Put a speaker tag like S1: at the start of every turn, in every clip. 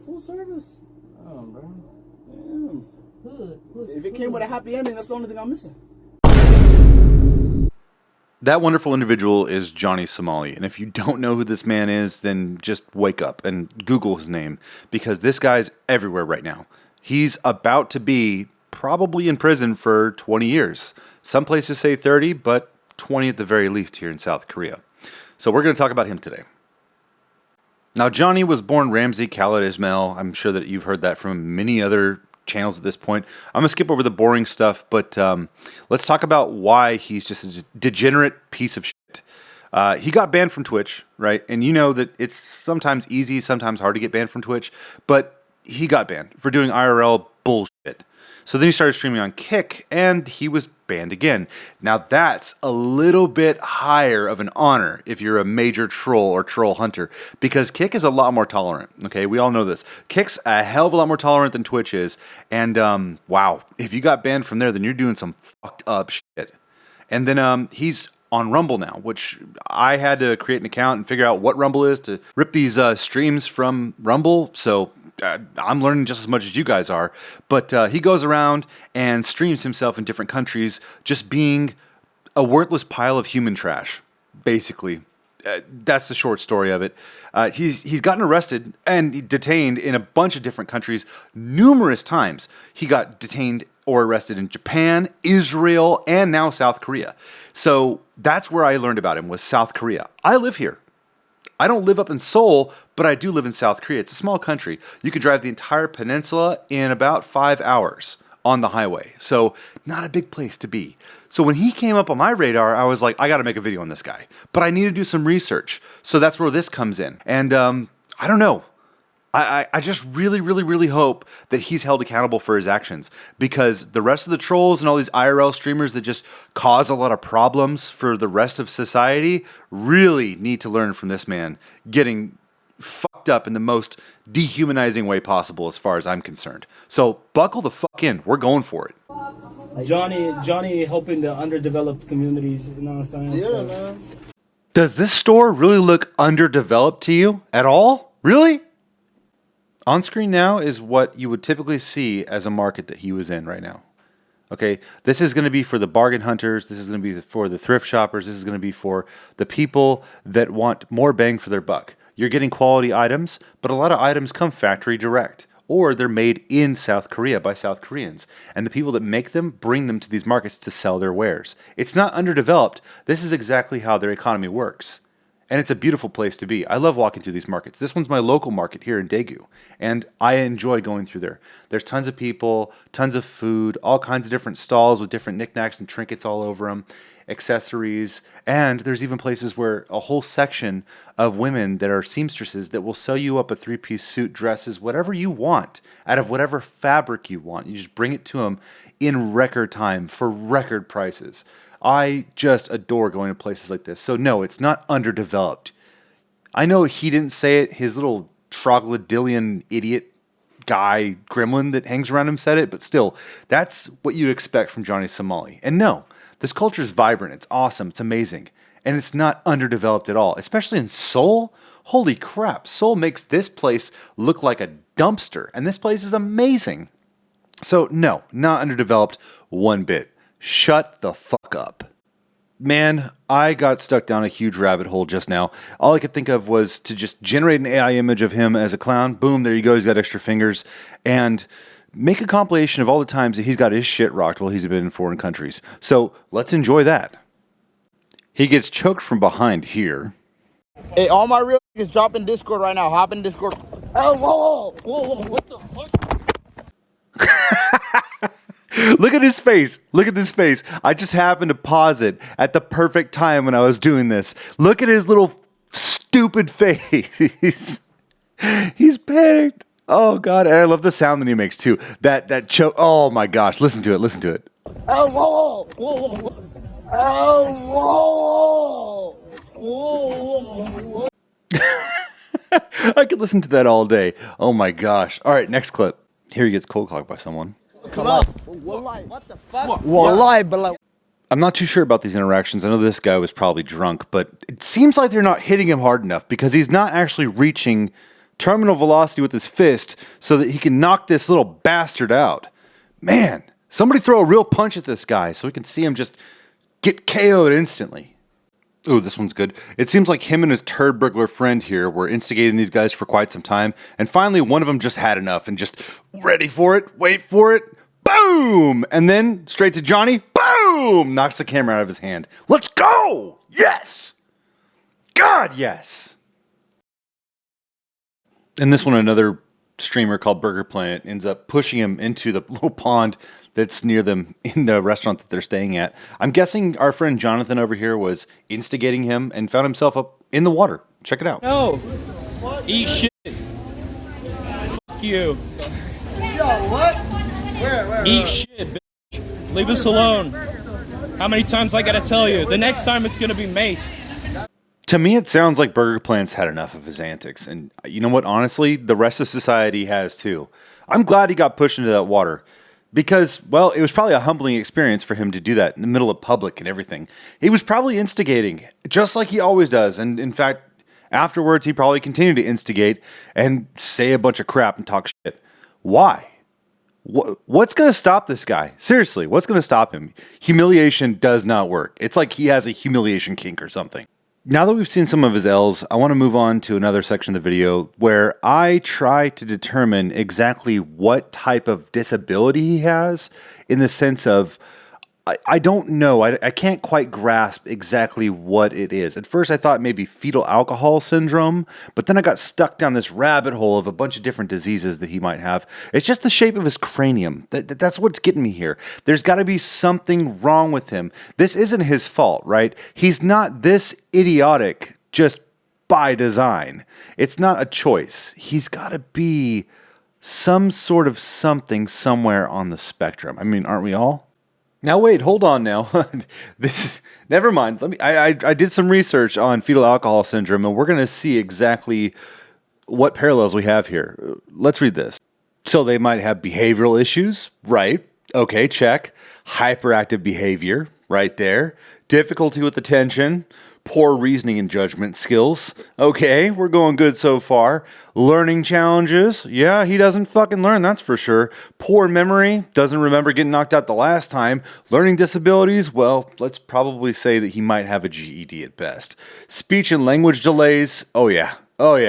S1: full service.
S2: Oh, bro.
S1: Damn. If it came with a happy ending, that's the only thing I'm missing.
S3: That wonderful individual is Johnny Somali. And if you don't know who this man is, then just wake up and Google his name, because this guy's everywhere right now. He's about to be probably in prison for 20 years. Some places say 30, but 20 at the very least here in South Korea. So we're going to talk about him today. Now, Johnny was born Ramsey Khaled Ismail. I'm sure that you've heard that from many other channels at this point. I'm going to skip over the boring stuff, but let's talk about why he's just a degenerate piece of shit. He got banned from Twitch, right? And you know that it's sometimes easy, sometimes hard to get banned from Twitch, but he got banned for doing IRL bullshit. So then he started streaming on Kick, and he was banned again. Now that's a little bit higher of an honor if you're a major troll or troll hunter, because Kick is a lot more tolerant, okay? We all know this. Kick's a hell of a lot more tolerant than Twitch is, and wow, if you got banned from there, then you're doing some fucked up shit. And then he's on Rumble now, which I had to create an account and figure out what Rumble is to rip these streams from Rumble, so I'm learning just as much as you guys are, but he goes around and streams himself in different countries, just being a worthless pile of human trash, basically. That's the short story of it. He's gotten arrested and detained in a bunch of different countries numerous times. He got detained or arrested in Japan, Israel, and now South Korea. So that's where I learned about him, was South Korea. I live here. I don't live up in Seoul, but I do live in South Korea. It's a small country. You can drive the entire peninsula in about 5 hours on the highway. So not a big place to be. So when he came up on my radar, I was like, I got to make a video on this guy. But I need to do some research. So that's where this comes in. And I don't know. I just really hope that he's held accountable for his actions, because the rest of the trolls and all these IRL streamers that just cause a lot of problems for the rest of society really need to learn from this man getting fucked up in the most dehumanizing way possible as far as I'm concerned. So buckle the fuck in. We're going for it.
S2: Johnny helping the underdeveloped communities, you know what I'm saying?
S1: Yeah, man.
S3: Does this store really look underdeveloped to you at all? Really? On screen now is what you would typically see as a market that he was in right now. Okay, this is going to be for the bargain hunters. This is going to be for the thrift shoppers. This is going to be for the people that want more bang for their buck. You're getting quality items, but a lot of items come factory direct, or they're made in South Korea by South Koreans. And the people that make them bring them to these markets to sell their wares. It's not underdeveloped. This is exactly how their economy works. And it's a beautiful place to be. I love walking through these markets. This one's my local market here in Daegu, and I enjoy going through there. There's tons of people, tons of food, all kinds of different stalls with different knickknacks and trinkets all over them, accessories, and there's even places where a whole section of women that are seamstresses that will sew you up a three-piece suit, dresses, whatever you want, out of whatever fabric you want. You just bring it to them in record time for record prices. I just adore going to places like this. So no, it's not underdeveloped. I know he didn't say it. His little troglodylian idiot guy, gremlin that hangs around him said it, but still, that's what you'd expect from Johnny Somali. And no, this culture is vibrant. It's awesome. It's amazing. And it's not underdeveloped at all, especially in Seoul. Holy crap. Seoul makes this place look like a dumpster, and this place is amazing. So no, not underdeveloped one bit. Shut the fuck up. Man, I got stuck down a huge rabbit hole just now. All I could think of was to just generate an AI image of him as a clown. Boom, there you go. He's got extra fingers. And make a compilation of all the times that he's got his shit rocked while he's been in foreign countries. So let's enjoy that. He gets choked from behind here.
S1: Hey, all my real niggas drop in Discord right now. Hop in Discord. Oh, whoa, what the fuck?
S3: Look at his face. Look at this face. I just happened to pause it at the perfect time when I was doing this. Look at his little stupid face. He's panicked. Oh, God. And I love the sound that he makes, too. That choke. Oh, my gosh. Listen to it. Listen to it.
S1: Oh, whoa. Oh, whoa.
S3: I could listen to that all day. Oh, my gosh. All right, next clip. Here he gets cold clocked by someone.
S1: Come on. What the fuck? Wallahi, but like.
S3: I'm not too sure about these interactions. I know this guy was probably drunk, but it seems like they're not hitting him hard enough because he's not actually reaching terminal velocity with his fist so that he can knock this little bastard out. Man, somebody throw a real punch at this guy so we can see him just get KO'd instantly. Ooh, this one's good. It seems like him and his turd burglar friend here were instigating these guys for quite some time, and finally one of them just had enough and just ready for it, wait for it, boom! And then straight to Johnny, boom! Knocks the camera out of his hand. Let's go! Yes! God, yes! And this one, another streamer called Burger Planet ends up pushing him into the little pond that's near them in the restaurant that they're staying at. I'm guessing our friend Jonathan over here was instigating him and found himself up in the water. Check it out.
S4: No. Eat shit. Fuck you.
S1: Yo, what? Where?
S4: Eat shit, bitch. Leave us alone. How many times I gotta tell you? The next time it's gonna be mace.
S3: To me, it sounds like Burger Planet's had enough of his antics. And you know what? Honestly, the rest of society has too. I'm glad he got pushed into that water. Because, well, it was probably a humbling experience for him to do that in the middle of public and everything. He was probably instigating, just like he always does. And in fact, afterwards, he probably continued to instigate and say a bunch of crap and talk shit. Why? What's going to stop this guy? Seriously, what's going to stop him? Humiliation does not work. It's like he has a humiliation kink or something. Now that we've seen some of his L's, I want to move on to another section of the video where I try to determine exactly what type of disability he has, in the sense of, I don't know, I can't quite grasp exactly what it is. At first I thought maybe fetal alcohol syndrome, but then I got stuck down this rabbit hole of a bunch of different diseases that he might have. It's just the shape of his cranium. That's what's getting me here. There's got to be something wrong with him. This isn't his fault, right? He's not this idiotic just by design. It's not a choice. He's got to be some sort of something somewhere on the spectrum. I mean, aren't we all? Now wait, hold on now. Never mind. I did some research on fetal alcohol syndrome, and we're going to see exactly what parallels we have here. Let's read this. So they might have behavioral issues, right? Okay, check. Hyperactive behavior, right there. Difficulty with attention. Poor reasoning and judgment skills. Okay, we're going good so far. Learning challenges. Yeah, he doesn't fucking learn, that's for sure. Poor memory. Doesn't remember getting knocked out the last time. Learning disabilities. Well, let's probably say that he might have a GED at best. Speech and language delays. Oh yeah,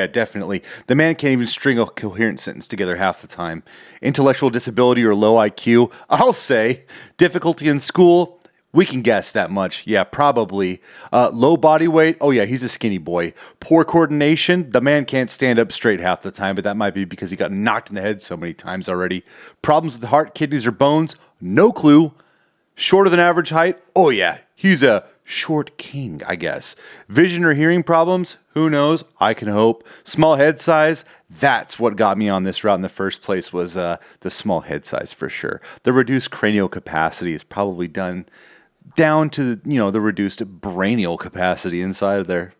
S3: definitely. The man can't even string a coherent sentence together half the time. Intellectual disability or low IQ. I'll say. Difficulty in school. We can guess that much. Yeah, probably. Low body weight. Oh, yeah, he's a skinny boy. Poor coordination. The man can't stand up straight half the time, but that might be because he got knocked in the head so many times already. Problems with the heart, kidneys, or bones. No clue. Shorter than average height. Oh, yeah, he's a short king, I guess. Vision or hearing problems. Who knows? I can hope. Small head size. That's what got me on this route in the first place, was the small head size for sure. The reduced cranial capacity is probably done down to, the reduced brainial capacity inside of there.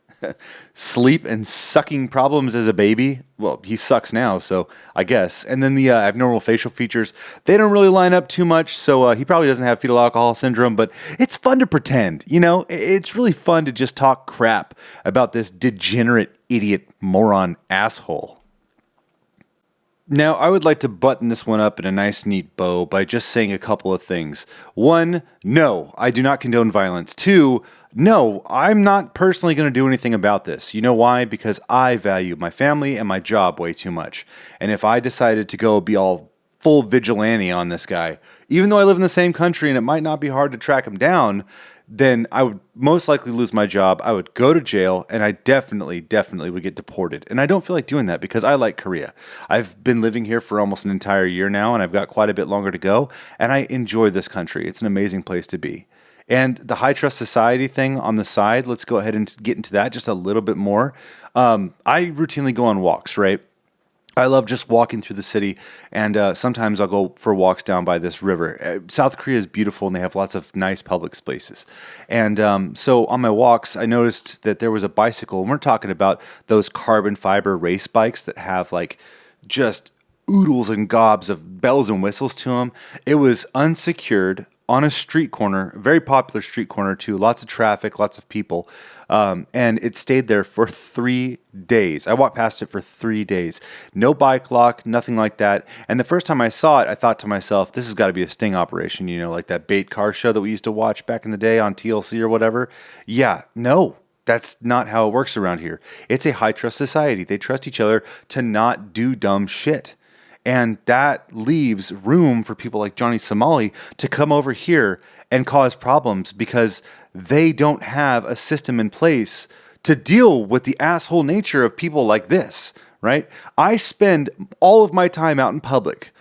S3: Sleep and sucking problems as a baby. Well, he sucks now, so I guess. And then the abnormal facial features, they don't really line up too much, so he probably doesn't have fetal alcohol syndrome, but it's fun to pretend, It's really fun to just talk crap about this degenerate, idiot, moron asshole. Now, I would like to button this one up in a nice, neat bow by just saying a couple of things. 1, no, I do not condone violence. 2, no, I'm not personally going to do anything about this. You know why? Because I value my family and my job way too much. And if I decided to go be all full vigilante on this guy, even though I live in the same country and it might not be hard to track him down, then I would most likely lose my job. I would go to jail, and I definitely would get deported. And I don't feel like doing that because I like Korea. I've been living here for almost an entire year now, and I've got quite a bit longer to go, and I enjoy this country. It's an amazing place to be. And the high trust society thing on the side, let's go ahead and get into that just a little bit more. I routinely go on walks, right? I love just walking through the city, and sometimes I'll go for walks down by this river. South Korea is beautiful, and they have lots of nice public spaces. And so on my walks, I noticed that there was a bicycle, and we're talking about those carbon fiber race bikes that have like just oodles and gobs of bells and whistles to them. It was unsecured, on a street corner, a very popular street corner too, lots of traffic, lots of people, and it stayed there for 3 days. I walked past it for 3 days. No bike lock, nothing like that. And the first time I saw it, I thought to myself, this has got to be a sting operation, you know, like that bait car show that we used to watch back in the day on TLC or whatever. Yeah, no. That's not how it works around here. It's a high trust society. They trust each other to not do dumb shit. And that leaves room for people like Johnny Somali to come over here and cause problems because they don't have a system in place to deal with the asshole nature of people like this, right? I spend all of my time out in public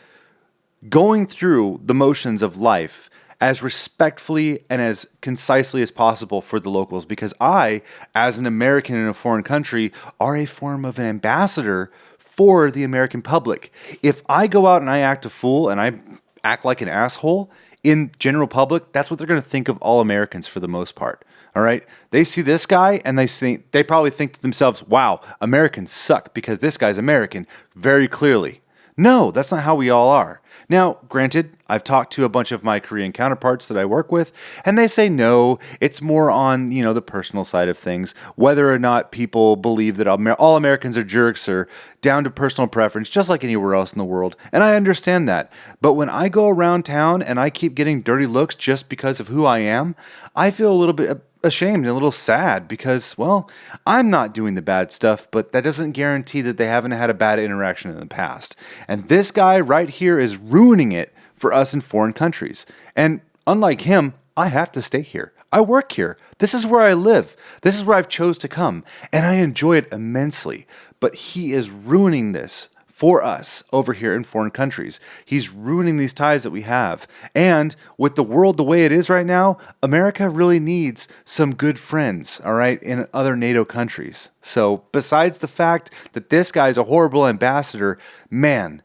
S3: going through the motions of life as respectfully and as concisely as possible for the locals, because I, as an American in a foreign country, are a form of an ambassador for the American public. If I go out and I act a fool and I act like an asshole in general public, that's what they're going to think of all Americans for the most part. All right? They see this guy and they probably think to themselves, wow, Americans suck because this guy's American, very clearly. No, that's not how we all are. Now, granted, I've talked to a bunch of my Korean counterparts that I work with, and they say no, it's more on, you know, the personal side of things. Whether or not people believe that all Americans are jerks or down to personal preference, just like anywhere else in the world. And I understand that. But when I go around town and I keep getting dirty looks just because of who I am, I feel a little bit ashamed and a little sad because, well, I'm not doing the bad stuff, but that doesn't guarantee that they haven't had a bad interaction in the past. And this guy right here is ruining it for us in foreign countries. And unlike him, I have to stay here. I work here. This is where I live. This is where I've chose to come. And I enjoy it immensely. But he is ruining this for us over here in foreign countries. He's ruining these ties that we have. And with the world the way it is right now, America really needs some good friends, all right, in other NATO countries. So besides the fact that this guy's a horrible ambassador, man,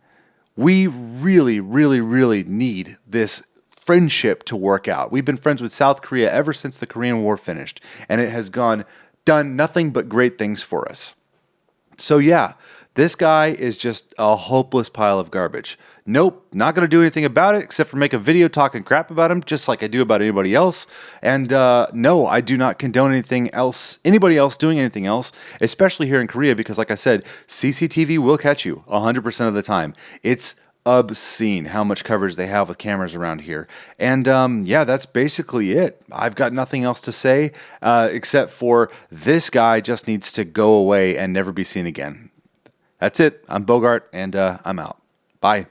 S3: we really, really, really need this friendship to work out. We've been friends with South Korea ever since the Korean War finished, and it has done nothing but great things for us. So yeah, this guy is just a hopeless pile of garbage. Nope, not going to do anything about it except for make a video talking crap about him, just like I do about anybody else. And no, I do not condone anybody else doing anything else, especially here in Korea, because like I said, CCTV will catch you 100% of the time. It's obscene how much coverage they have with cameras around here. And yeah, that's basically it. I've got nothing else to say except for this guy just needs to go away and never be seen again. That's it. I'm Bogart, and I'm out. Bye.